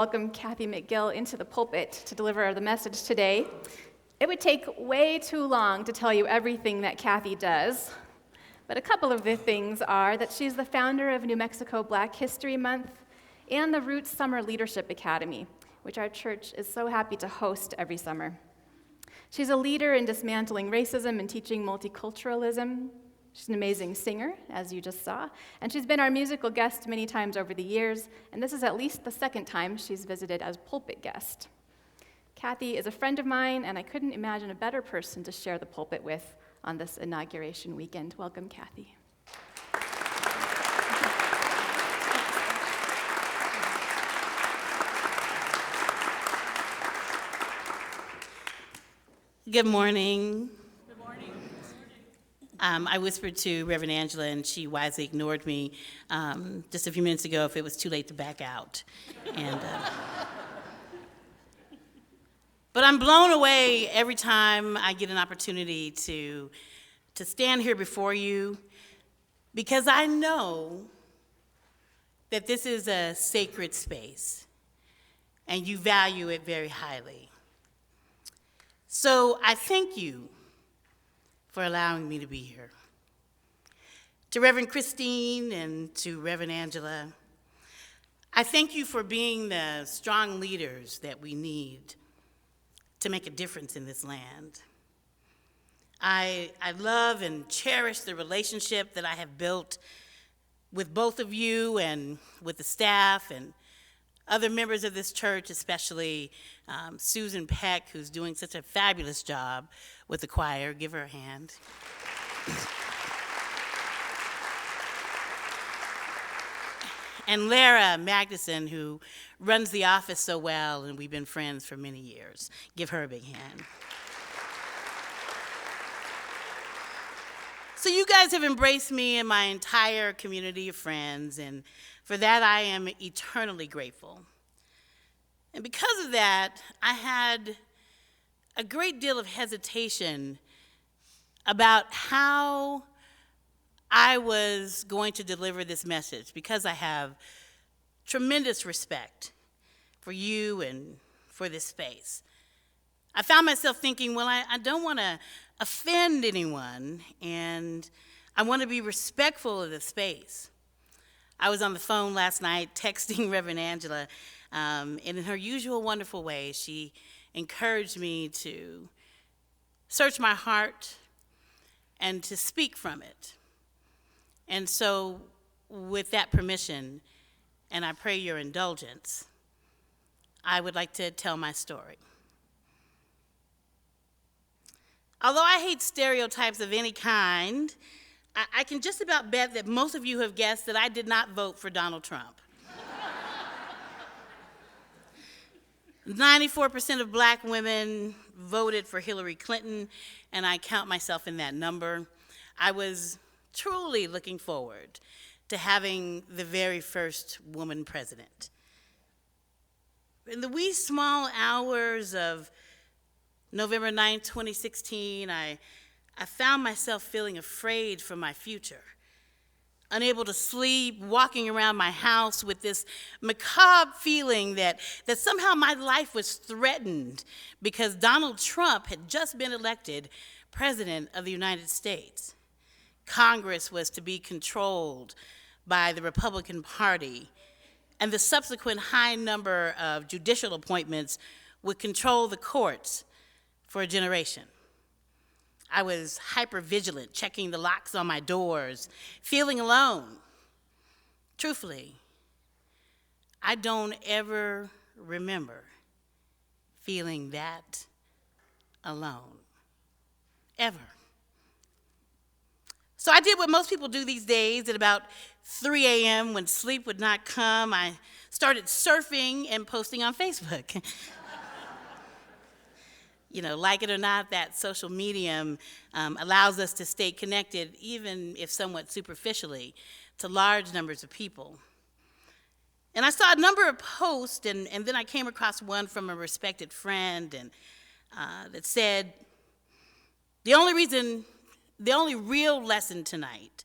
Welcome Kathy McGill into the pulpit to deliver the message today. It would take way too long to tell you everything that Kathy does, but a couple of the things are that she's the founder of New Mexico Black History Month and the Roots Summer Leadership Academy, which our church is so happy to host every summer. She's a leader in dismantling racism and teaching multiculturalism. She's an amazing singer, as you just saw, and she's been our musical guest many times over the years, and this is at least the second time she's visited as pulpit guest. Kathy is a friend of mine, and I couldn't imagine a better person to share the pulpit with on this inauguration weekend. Welcome, Kathy. Good morning. I whispered to Rev Angela, and she wisely ignored me just a few minutes ago if it was too late to back out. But I'm blown away every time I get an opportunity to stand here before you, because I know that this is a sacred space, and you value it very highly. So I thank you for allowing me to be here. To Reverend Christine and to Reverend Angela, I thank you for being the strong leaders that we need to make a difference in this land. I love and cherish the relationship that I have built with both of you and with the staff and other members of this church, especially Susan Peck, who's doing such a fabulous job with the choir. Give her a hand. And Lara Magnuson, who runs the office so well, and we've been friends for many years. Give her a big hand. So you guys have embraced me and my entire community of friends, and for that I am eternally grateful. And because of that, I had a great deal of hesitation about how I was going to deliver this message, because I have tremendous respect for you and for this space. I found myself thinking, well, I don't want to offend anyone, and I want to be respectful of the space. I was on the phone last night texting Rev Angela, and in her usual wonderful way, she encouraged me to search my heart and to speak from it. And so, with that permission, and I pray your indulgence, I would like to tell my story. Although I hate stereotypes of any kind, I can just about bet that most of you have guessed that I did not vote for Donald Trump. 94% of black women voted for Hillary Clinton, and I count myself in that number. I was truly looking forward to having the very first woman president. In the wee small hours of November 9, 2016, I found myself feeling afraid for my future, unable to sleep, walking around my house with this macabre feeling that somehow my life was threatened because Donald Trump had just been elected President of the United States. Congress was to be controlled by the Republican Party, and the subsequent high number of judicial appointments would control the courts for a generation. I was hyper-vigilant, checking the locks on my doors, feeling alone. Truthfully, I don't ever remember feeling that alone, ever. So I did what most people do these days. At about 3 a.m., when sleep would not come, I started surfing and posting on Facebook. You know, like it or not, that social medium allows us to stay connected, even if somewhat superficially, to large numbers of people. And I saw a number of posts, and then I came across one from a respected friend, and that said, the only real lesson tonight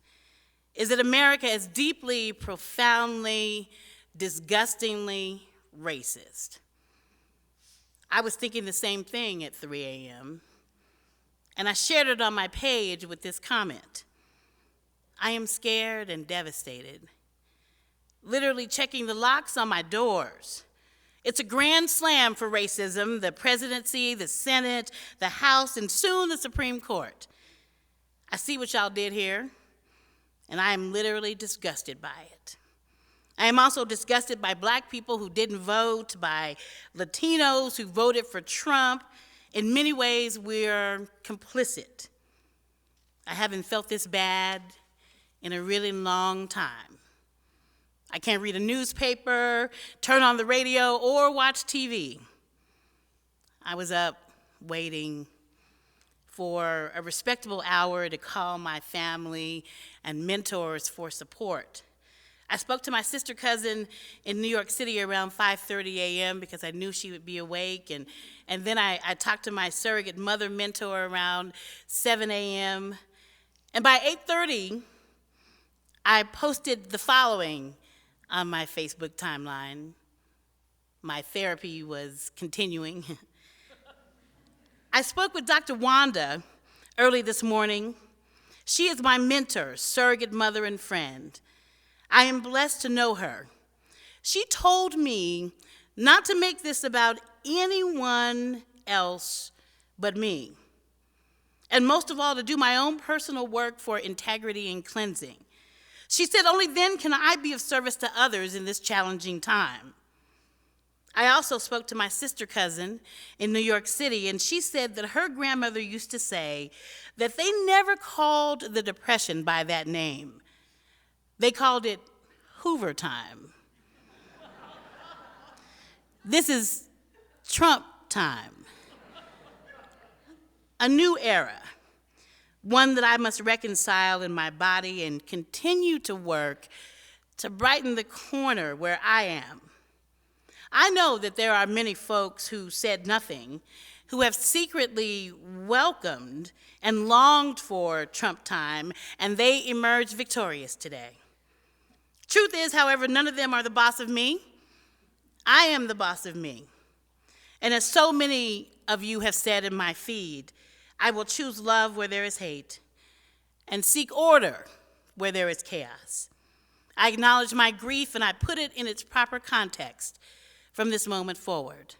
is that America is deeply, profoundly, disgustingly racist. I was thinking the same thing at 3 a.m., and I shared it on my page with this comment. I am scared and devastated, literally checking the locks on my doors. It's a grand slam for racism, the presidency, the Senate, the House, and soon the Supreme Court. I see what y'all did here, and I am literally disgusted by it. I am also disgusted by Black people who didn't vote, by Latinos who voted for Trump. In many ways, we're complicit. I haven't felt this bad in a really long time. I can't read a newspaper, turn on the radio, or watch TV. I was up waiting for a respectable hour to call my family and mentors for support. I spoke to my sister cousin in New York City around 5:30 a.m. because I knew she would be awake, and then I talked to my surrogate mother mentor around 7 a.m. And by 8:30, I posted the following on my Facebook timeline. My therapy was continuing. I spoke with Dr. Wanda early this morning. She is my mentor, surrogate mother, and friend. I am blessed to know her. She told me not to make this about anyone else but me, and most of all, to do my own personal work for integrity and cleansing. She said, only then can I be of service to others in this challenging time. I also spoke to my sister cousin in New York City, and she said that her grandmother used to say that they never called the Depression by that name. They called it Hoover time. This is Trump time. A new era, one that I must reconcile in my body and continue to work to brighten the corner where I am. I know that there are many folks who said nothing, who have secretly welcomed and longed for Trump time, and they emerged victorious today. Truth is, however, none of them are the boss of me. I am the boss of me. And as so many of you have said in my feed, I will choose love where there is hate and seek order where there is chaos. I acknowledge my grief and I put it in its proper context from this moment forward.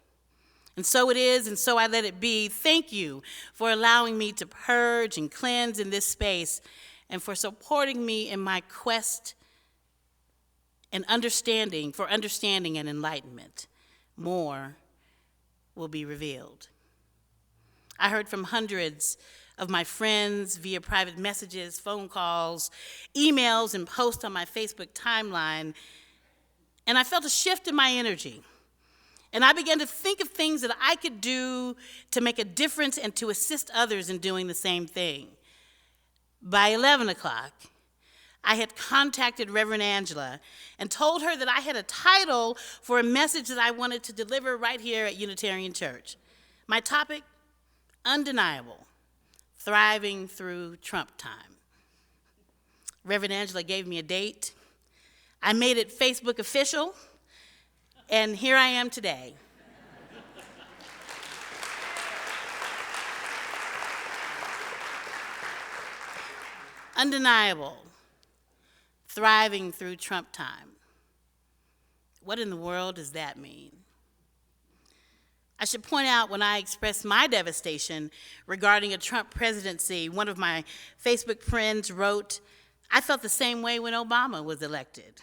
And so it is, and so I let it be. Thank you for allowing me to purge and cleanse in this space and for supporting me in my quest and understanding and enlightenment. More will be revealed. I heard from hundreds of my friends via private messages, phone calls, emails, and posts on my Facebook timeline, and I felt a shift in my energy. And I began to think of things that I could do to make a difference and to assist others in doing the same thing. By 11 o'clock, I had contacted Rev Angela and told her that I had a title for a message that I wanted to deliver right here at Unitarian Church. My topic, undeniable, thriving through Trump time. Rev Angela gave me a date. I made it Facebook official, and here I am today. Undeniable, thriving through Trump time. What in the world does that mean? I should point out, when I expressed my devastation regarding a Trump presidency, one of my Facebook friends wrote, I felt the same way when Obama was elected.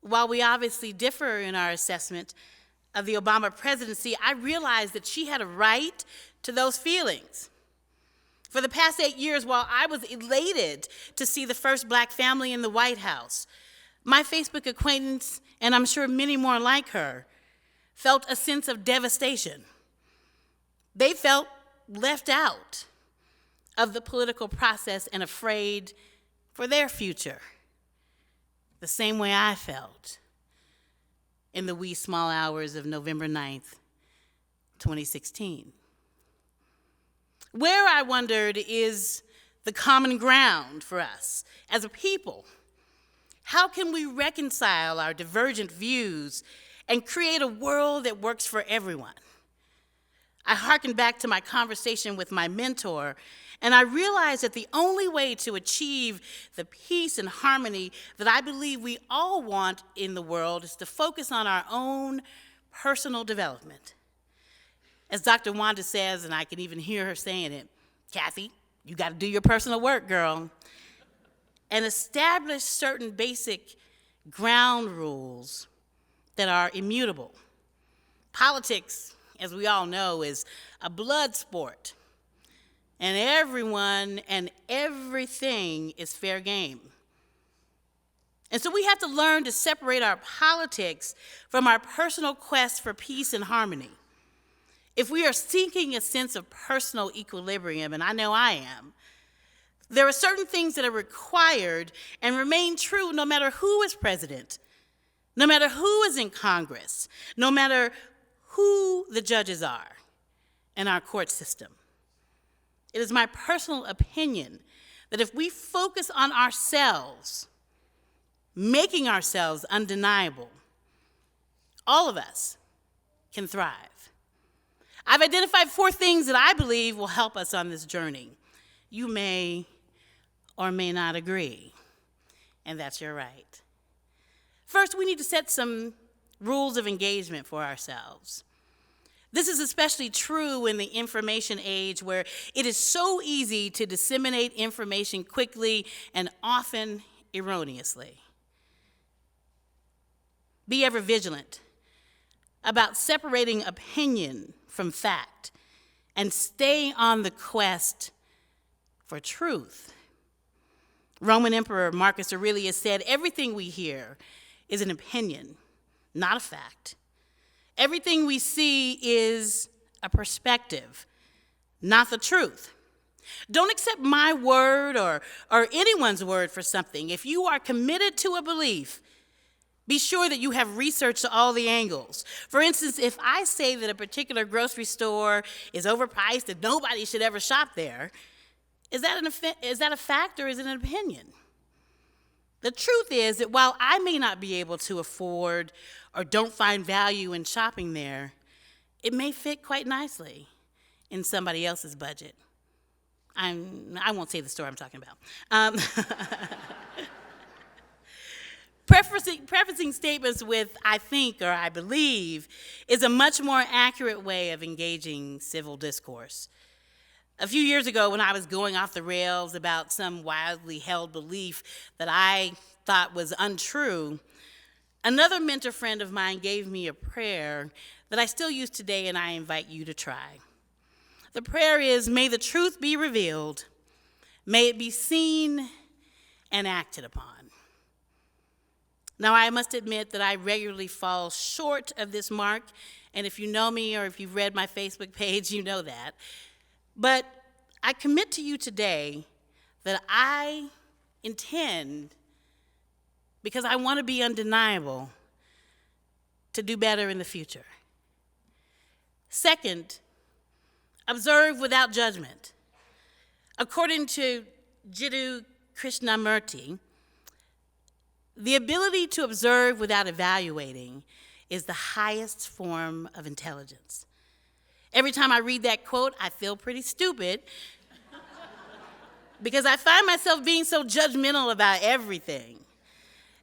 While we obviously differ in our assessment of the Obama presidency, I realized that she had a right to those feelings. For the past 8 years, while I was elated to see the first Black family in the White House, my Facebook acquaintance, and I'm sure many more like her, felt a sense of devastation. They felt left out of the political process and afraid for their future, the same way I felt in the wee small hours of November 9th, 2016. Where, I wondered, is the common ground for us as a people? How can we reconcile our divergent views and create a world that works for everyone. I hearkened back to my conversation with my mentor, and I realized that the only way to achieve the peace and harmony that I believe we all want in the world is to focus on our own personal development. As Dr. Wanda says, and I can even hear her saying it, Kathy, you got to do your personal work, girl, and establish certain basic ground rules that are immutable. Politics, as we all know, is a blood sport, and everyone and everything is fair game. And so we have to learn to separate our politics from our personal quest for peace and harmony. If we are seeking a sense of personal equilibrium, and I know I am, there are certain things that are required and remain true no matter who is president, no matter who is in Congress, no matter who the judges are in our court system. It is my personal opinion that if we focus on ourselves, making ourselves undeniable, all of us can thrive. I've identified 4 things that I believe will help us on this journey. You may or may not agree, and that's your right. First, we need to set some rules of engagement for ourselves. This is especially true in the information age where it is so easy to disseminate information quickly and often erroneously. Be ever vigilant about separating opinion from fact and stay on the quest for truth. Roman Emperor Marcus Aurelius said, "Everything we hear is an opinion, not a fact. Everything we see is a perspective, not the truth." Don't accept my word or anyone's word for something. If you are committed to a belief, be sure that you have researched all the angles. For instance, if I say that a particular grocery store is overpriced and nobody should ever shop there, is that a fact or is it an opinion? The truth is that while I may not be able to afford or don't find value in shopping there, it may fit quite nicely in somebody else's budget. I won't say the store I'm talking about. Prefacing statements with "I think" or "I believe" is a much more accurate way of engaging civil discourse. A few years ago, when I was going off the rails about some wildly held belief that I thought was untrue, another mentor friend of mine gave me a prayer that I still use today, and I invite you to try. The prayer is, "May the truth be revealed, may it be seen and acted upon." Now, I must admit that I regularly fall short of this mark, and if you know me or if you've read my Facebook page, you know that. But I commit to you today that I intend, because I want to be undeniable, to do better in the future. Second, observe without judgment. According to Jiddu Krishnamurti, the ability to observe without evaluating is the highest form of intelligence. Every time I read that quote, I feel pretty stupid because I find myself being so judgmental about everything.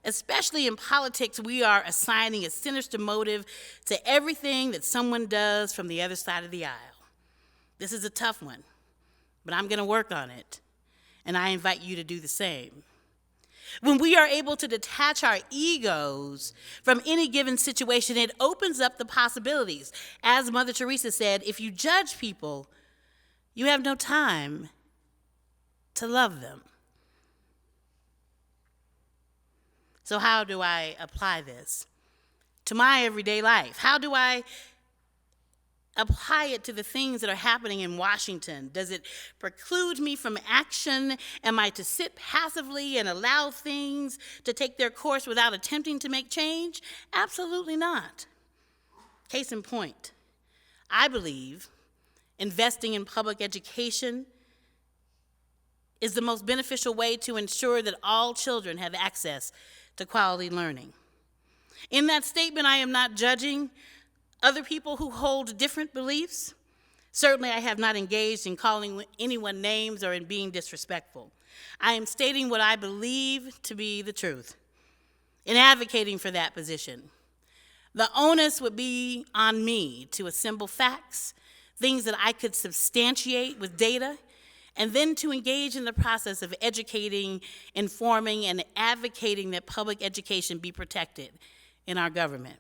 Especially in politics, we are assigning a sinister motive to everything that someone does from the other side of the aisle. This is a tough one, but I'm going to work on it, and I invite you to do the same. When we are able to detach our egos from any given situation, it opens up the possibilities. As Mother Teresa said, if you judge people, you have no time to love them. So how do I apply this to my everyday life? How do I apply it to the things that are happening in Washington? Does it preclude me from action? Am I to sit passively and allow things to take their course without attempting to make change? Absolutely not. Case in point, I believe investing in public education is the most beneficial way to ensure that all children have access to quality learning. In that statement, I am not judging other people who hold different beliefs. Certainly, I have not engaged in calling anyone names or in being disrespectful. I am stating what I believe to be the truth and advocating for that position. The onus would be on me to assemble facts, things that I could substantiate with data, and then to engage in the process of educating, informing, and advocating that public education be protected in our government.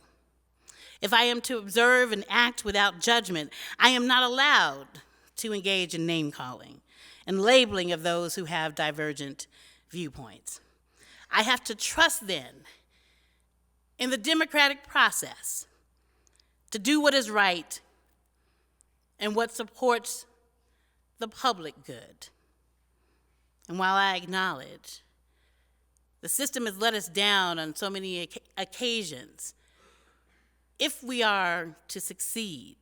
If I am to observe and act without judgment, I am not allowed to engage in name-calling and labeling of those who have divergent viewpoints. I have to trust then in the democratic process to do what is right and what supports the public good. And while I acknowledge the system has let us down on so many occasions, if we are to succeed,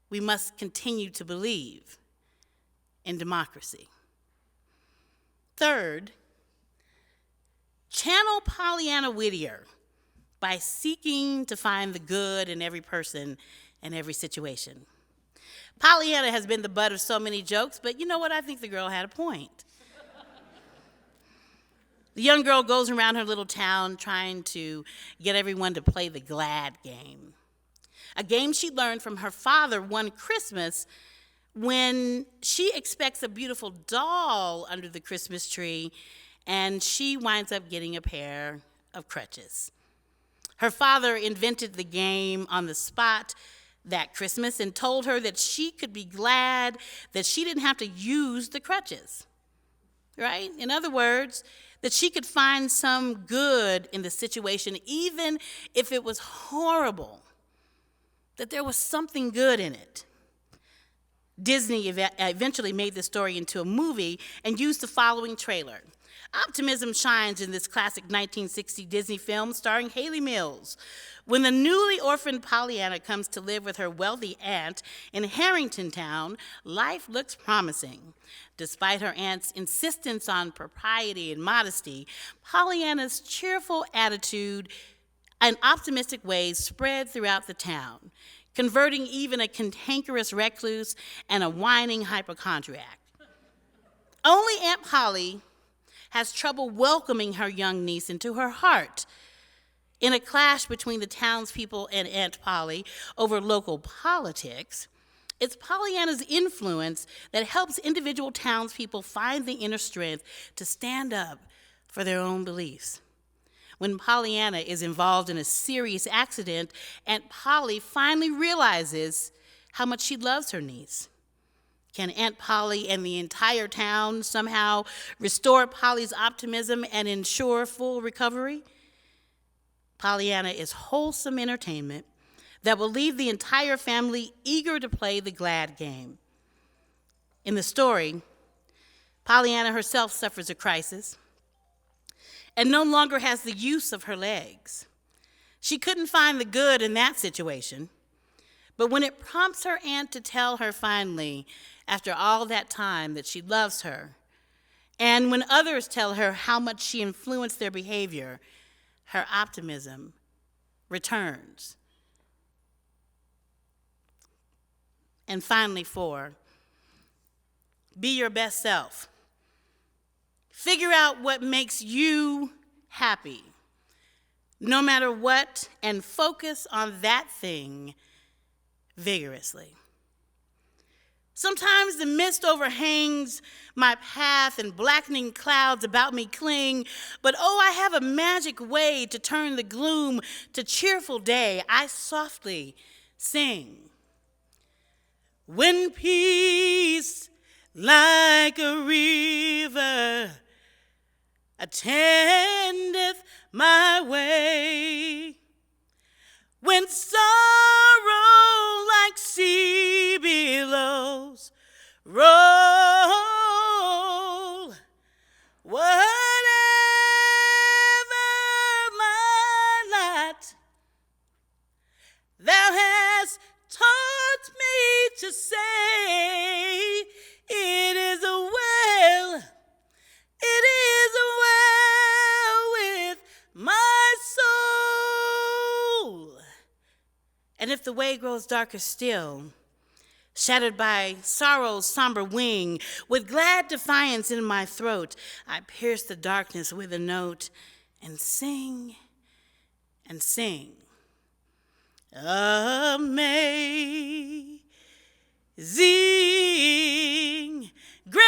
we must continue to believe in democracy. Third, channel Pollyanna Whittier by seeking to find the good in every person and every situation. Pollyanna has been the butt of so many jokes, but you know what? I think the girl had a point. The young girl goes around her little town trying to get everyone to play the glad game, a game she learned from her father one Christmas when she expects a beautiful doll under the Christmas tree, and she winds up getting a pair of crutches. Her father invented the game on the spot that Christmas and told her that she could be glad that she didn't have to use the crutches, right? In other words, that she could find some good in the situation, even if it was horrible, that there was something good in it. Disney eventually made the story into a movie and used the following trailer. Optimism shines in this classic 1960 Disney film starring Haley Mills. When the newly orphaned Pollyanna comes to live with her wealthy aunt in Harrington Town, life looks promising. Despite her aunt's insistence on propriety and modesty, Pollyanna's cheerful attitude and optimistic ways spread throughout the town, converting even a cantankerous recluse and a whining hypochondriac. Only Aunt Polly has trouble welcoming her young niece into her heart. In a clash between the townspeople and Aunt Polly over local politics, it's Pollyanna's influence that helps individual townspeople find the inner strength to stand up for their own beliefs. When Pollyanna is involved in a serious accident, Aunt Polly finally realizes how much she loves her niece. Can Aunt Polly and the entire town somehow restore Polly's optimism and ensure full recovery? Pollyanna is wholesome entertainment that will leave the entire family eager to play the glad game. In the story, Pollyanna herself suffers a crisis and no longer has the use of her legs. She couldn't find the good in that situation, but when it prompts her aunt to tell her finally, after all that time, that she loves her, and when others tell her how much she influenced their behavior, her optimism returns. And finally, 4, be your best self. Figure out what makes you happy, no matter what, and focus on that thing vigorously. Sometimes the mist overhangs my path and blackening clouds about me cling, but oh, I have a magic way to turn the gloom to cheerful day. I softly sing. When peace like a river attendeth my way, when sorrow like sea billows roll, whatever my lot, thou hast taught me to say, it is well with my soul. And if the way grows darker still, shattered by sorrow's somber wing, with glad defiance in my throat, I pierce the darkness with a note and sing and sing. Amazing grace,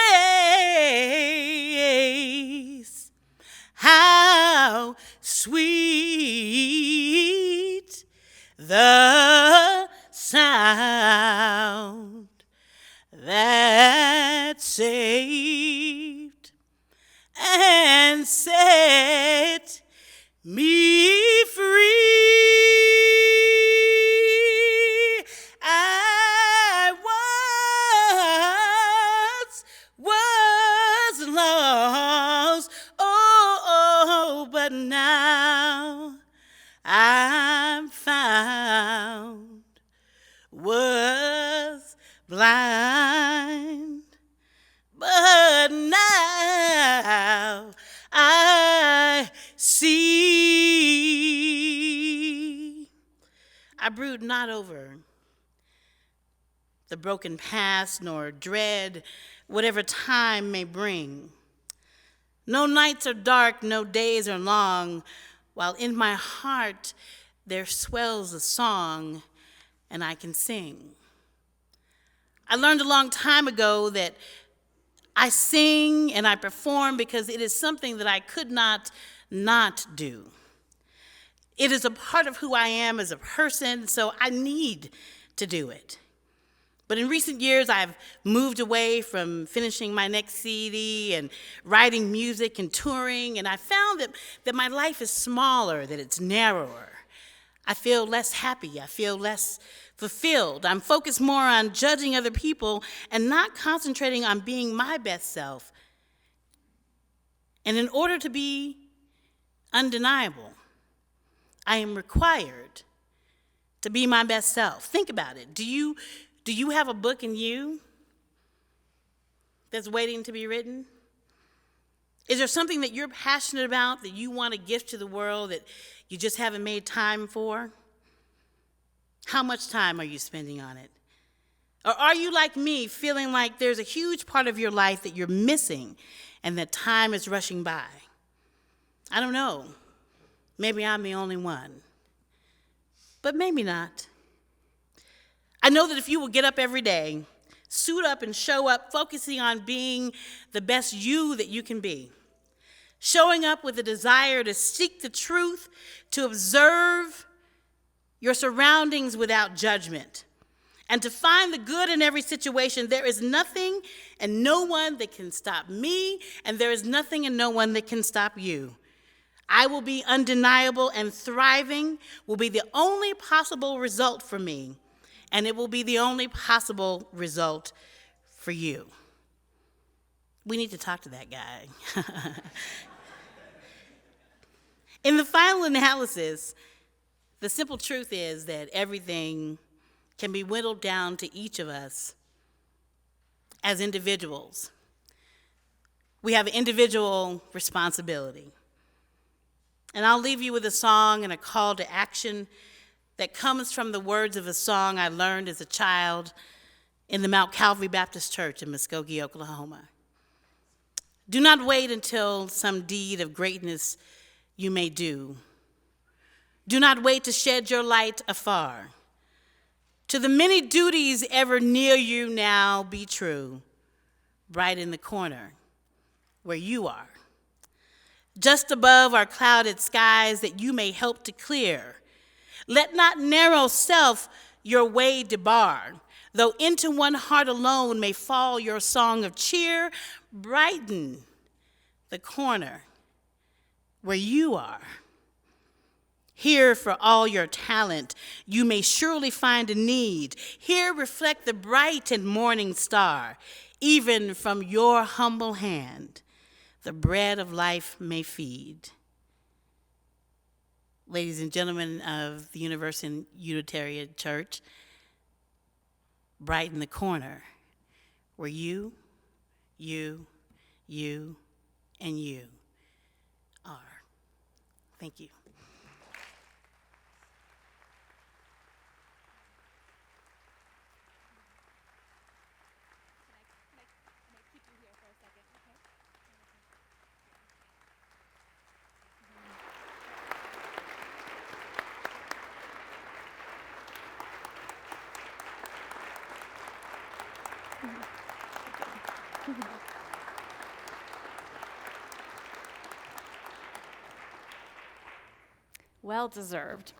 how sweet the sound that saved and set me free. I was lost, but now I'm found. Was blind, but now I see. I brood not over the broken past, nor dread whatever time may bring. No nights are dark, no days are long, while in my heart there swells a song, and I can sing. I learned a long time ago that I sing and I perform because it is something that I could not do. It is a part of who I am as a person, so I need to do it. But in recent years, I've moved away from finishing my next CD and writing music and touring, and I found that my life is smaller, that it's narrower. I feel less happy. I feel less fulfilled. I'm focused more on judging other people and not concentrating on being my best self. And in order to be undeniable, I am required to be my best self. Think about it. Do you have a book in you that's waiting to be written? Is there something that you're passionate about that you want to gift to the world that you just haven't made time for? How much time are you spending on it? Or are you like me, feeling like there's a huge part of your life that you're missing and that time is rushing by? I don't know. Maybe I'm the only one. But maybe not. I know that if you will get up every day, suit up and show up, focusing on being the best you that you can be, showing up with a desire to seek the truth, to observe your surroundings without judgment, and to find the good in every situation. There is nothing and no one that can stop me, and there is nothing and no one that can stop you. I will be undeniable, and thriving will be the only possible result for me, and it will be the only possible result for you. We need to talk to that guy. In the final analysis, the simple truth is that everything can be whittled down to each of us as individuals. We have individual responsibility. And I'll leave you with a song and a call to action that comes from the words of a song I learned as a child in the Mount Calvary Baptist Church in Muskogee, Oklahoma. Do not wait until some deed of greatness you may do. Do not wait to shed your light afar. To the many duties ever near you now be true, bright in the corner where you are. Just above our clouded skies that you may help to clear. Let not narrow self your way debar, though into one heart alone may fall your song of cheer, brighten the corner where you are. Here for all your talent, you may surely find a need. Here reflect the bright and morning star. Even from your humble hand, the bread of life may feed. Ladies and gentlemen of the Unitarian Church, brighten the corner where you, and you are. Thank you. Well deserved.